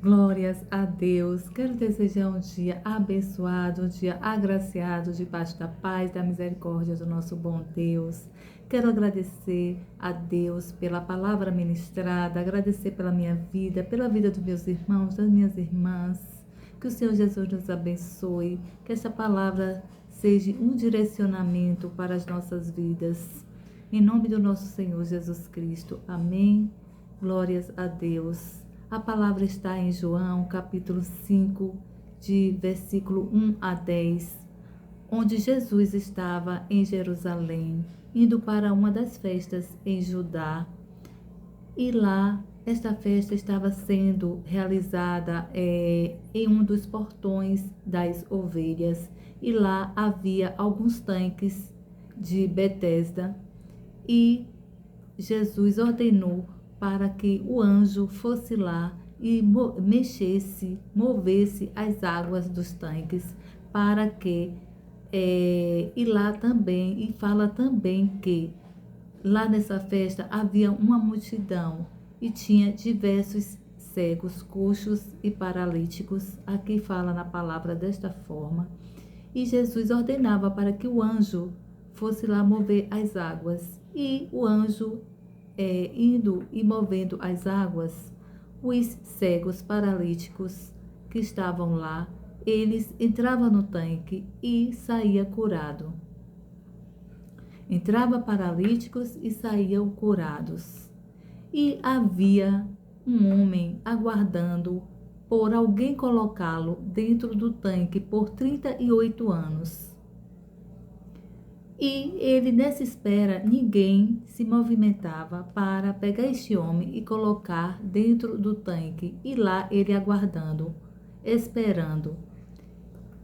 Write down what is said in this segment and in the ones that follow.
Glórias a Deus. Quero desejar um dia abençoado, um dia agraciado, debaixo da paz, da misericórdia do nosso bom Deus. Quero agradecer a Deus pela palavra ministrada, agradecer pela minha vida, pela vida dos meus irmãos, das minhas irmãs. Que o Senhor Jesus nos abençoe, que essa palavra seja um direcionamento para as nossas vidas. Em nome do nosso Senhor Jesus Cristo. Amém. Glórias a Deus. A palavra está em João, capítulo 5, de versículo 1 a 10, onde Jesus estava em Jerusalém, indo para uma das festas em Judá. E lá, esta festa estava sendo realizada em um dos portões das ovelhas. E lá havia alguns tanques de Betesda. E Jesus ordenou para que o anjo fosse lá e movesse as águas dos tanques, para que, e lá também, e fala também que lá nessa festa havia uma multidão e tinha diversos cegos, coxos e paralíticos. Aqui fala na palavra desta forma. E Jesus ordenava para que o anjo fosse lá mover as águas. E o anjo, indo e movendo as águas, os cegos paralíticos que estavam lá, eles entravam no tanque e saía curado. Entrava paralíticos e saíam curados. E havia um homem aguardando por alguém colocá-lo dentro do tanque por 38 anos. E ele, nessa espera, ninguém se movimentava para pegar este homem e colocar dentro do tanque. E lá ele aguardando, esperando.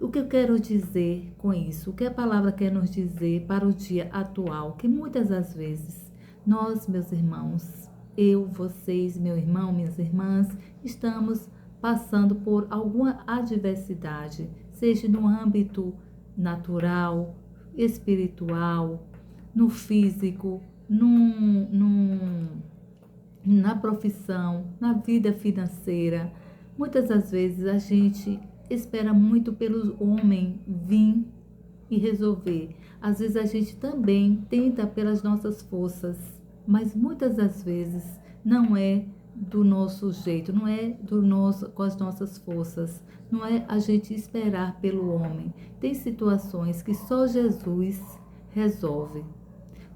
O que eu quero dizer com isso? O que a palavra quer nos dizer para o dia atual? Que muitas das vezes nós, meus irmãos, eu, vocês, meu irmão, minhas irmãs, estamos passando por alguma adversidade, seja no âmbito natural, espiritual, no físico, na profissão, na vida financeira. Muitas das vezes a gente espera muito pelo homem vir e resolver. Às vezes a gente também tenta pelas nossas forças, mas muitas das vezes não é do nosso jeito, não é com as nossas forças, não é a gente esperar pelo homem. Tem situações que só Jesus resolve.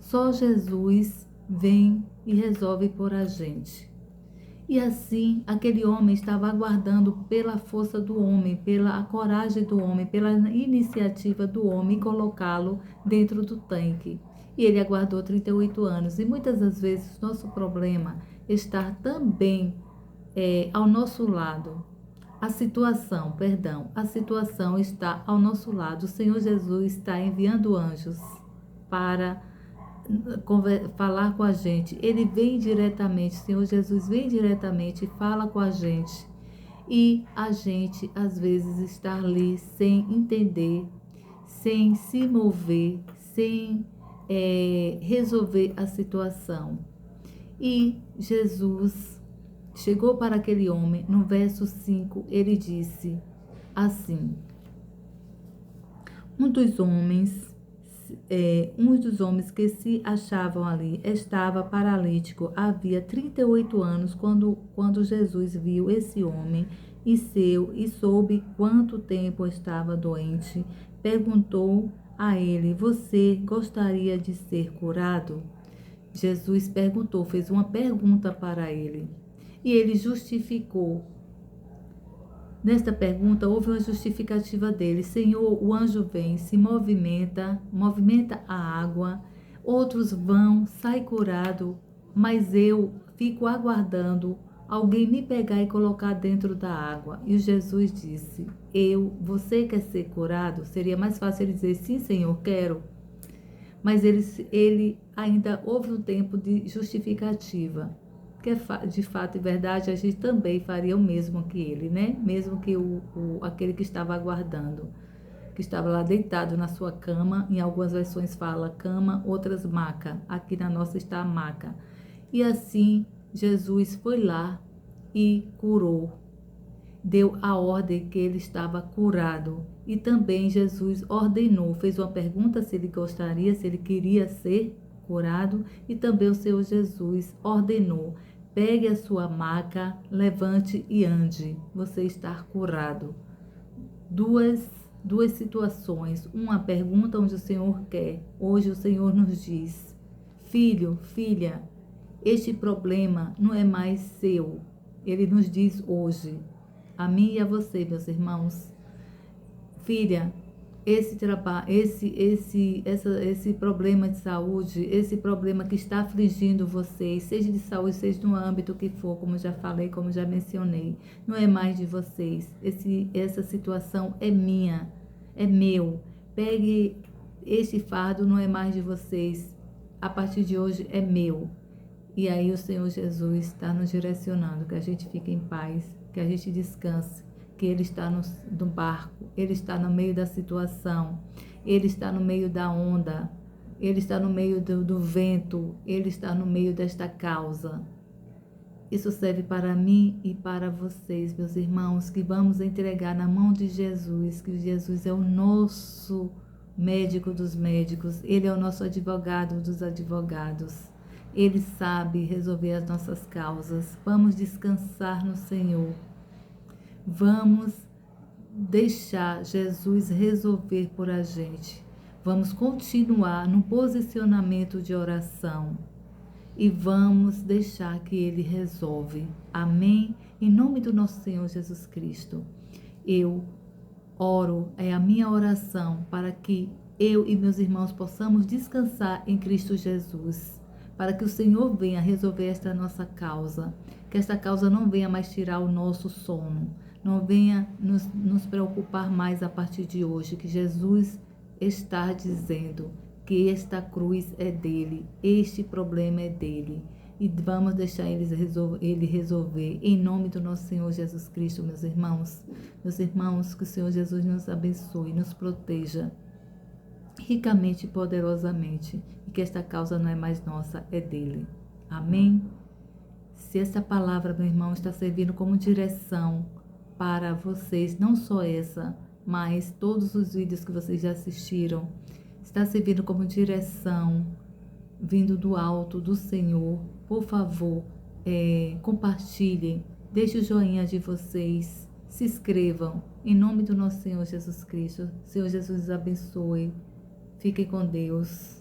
Só Jesus vem e resolve por a gente. E assim, aquele homem estava aguardando pela força do homem, pela coragem do homem, pela iniciativa do homem colocá-lo dentro do tanque. E ele aguardou 38 anos. E muitas das vezes nosso problema está também ao nosso lado. A situação está ao nosso lado. O Senhor Jesus está enviando anjos para falar com a gente. Ele vem diretamente, o Senhor Jesus vem diretamente e fala com a gente. E a gente, às vezes, está ali sem entender, sem se mover, sem resolver a situação. E Jesus chegou para aquele homem, no verso 5, ele disse assim: um dos homens que se achavam ali estava paralítico. Havia 38 anos quando Jesus viu esse homem e soube quanto tempo estava doente. Perguntou a ele: você gostaria de ser curado? Jesus fez uma pergunta para ele. E ele justificou. Nesta pergunta, houve uma justificativa dele. Senhor, o anjo vem, se movimenta a água, outros vão, sai curado, mas eu fico aguardando alguém me pegar e colocar dentro da água. E Jesus disse: você quer ser curado? Seria mais fácil ele dizer: sim, Senhor, quero. Mas ele ainda houve um tempo de justificativa. Que de fato e verdade, a gente também faria o mesmo que ele, né? Mesmo que aquele que estava aguardando, que estava lá deitado na sua cama. Em algumas versões fala cama, outras maca. Aqui na nossa está a maca. E assim, Jesus foi lá e curou. deu a ordem que ele estava curado. E também Jesus ordenou, fez uma pergunta se ele gostaria, se ele queria ser curado. E também o Senhor Jesus ordenou: pegue a sua maca, levante e ande. Você está curado. Duas situações. Uma pergunta onde o Senhor quer. Hoje o Senhor nos diz: filho, filha, este problema não é mais seu. Ele nos diz hoje, a mim e a você, meus irmãos: filha, esse problema de saúde, esse problema que está afligindo vocês, seja de saúde, seja no âmbito que for, como já falei, como já mencionei, não é mais de vocês. Essa situação é minha, é meu. Pegue este fardo, não é mais de vocês. A partir de hoje é meu. E aí o Senhor Jesus está nos direcionando, que a gente fique em paz, que a gente descanse, que Ele está no barco, Ele está no meio da situação, Ele está no meio da onda, Ele está no meio do vento, Ele está no meio desta causa. Isso serve para mim e para vocês, meus irmãos, que vamos entregar na mão de Jesus, que Jesus é o nosso médico dos médicos, Ele é o nosso advogado dos advogados. Ele sabe resolver as nossas causas. Vamos descansar no Senhor. Vamos deixar Jesus resolver por a gente. Vamos continuar no posicionamento de oração. E vamos deixar que Ele resolve. Amém? Em nome do nosso Senhor Jesus Cristo. Eu oro, é a minha oração para que eu e meus irmãos possamos descansar em Cristo Jesus. Para que o Senhor venha resolver esta nossa causa. Que esta causa não venha mais tirar o nosso sono. Não venha nos preocupar mais a partir de hoje. Que Jesus está dizendo que esta cruz é dele. Este problema é dele. E vamos deixar ele resolver. Em nome do nosso Senhor Jesus Cristo, meus irmãos. Meus irmãos, que o Senhor Jesus nos abençoe, nos proteja ricamente e poderosamente, e que esta causa não é mais nossa, é dele. Amém? Se essa palavra, meu irmão, está servindo como direção para vocês, não só essa, mas todos os vídeos que vocês já assistiram, está servindo como direção, vindo do alto do Senhor, por favor, compartilhem, deixe o joinha de vocês, se inscrevam, em nome do nosso Senhor Jesus Cristo. Senhor Jesus abençoe. Fiquem com Deus.